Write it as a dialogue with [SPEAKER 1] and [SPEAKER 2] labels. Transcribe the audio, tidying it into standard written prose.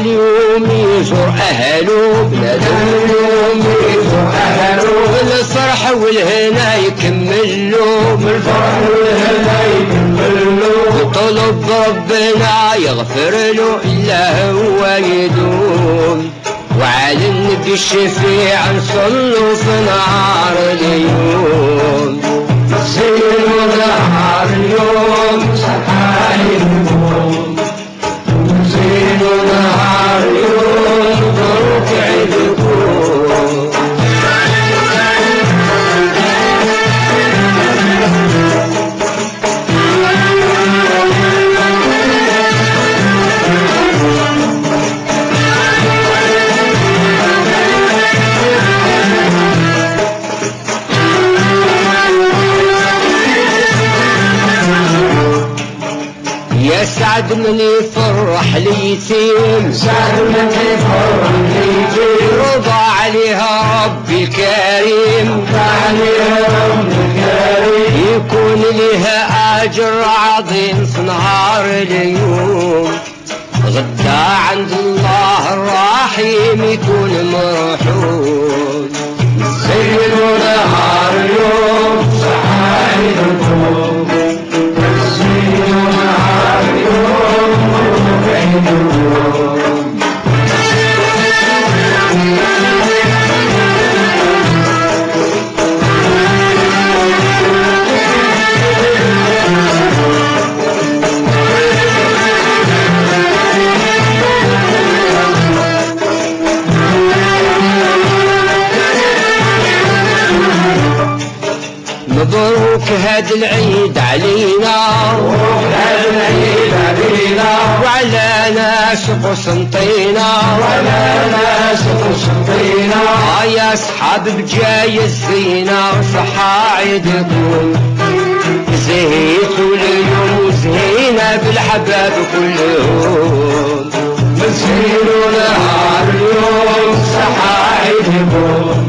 [SPEAKER 1] اليوم يزور أهله، بنادم اليوم يزور أهله، الفرح والهنا يكملوا، بالفرح والهنا يكملوا، طلب ربنا يغفر له إلا هو يدوم، وعلى النبي الشفيع نصلوا في نهار اليوم، زينوا نهار اليوم سحايبكم، زينوا نهار اليوم مبروك عيدكم. سعد من يفرح اليتيم، سعد من يفرح اليتيم، رضى عليها ربي الكريم، رضى عليها ربي الكريم، يكون لها أجر عظيم في نهار اليوم، غدا عند الله الرحيم يكون مرحوم، زينوا نهار اليوم سعايدكم، زينوا نهار اليوم مبروك عيدكم. مبروك هاد العيد علينا، مبروك هاد العيد علينا، وعلى ناس قسنطينة، وعلى ناس قسنطينة، يا أصحاب بجاي الزينة صحة عيدكم، زهيتوا اليوم زهينا بالحباب كلهم، زينوا نهار اليوم صحة عيدكم،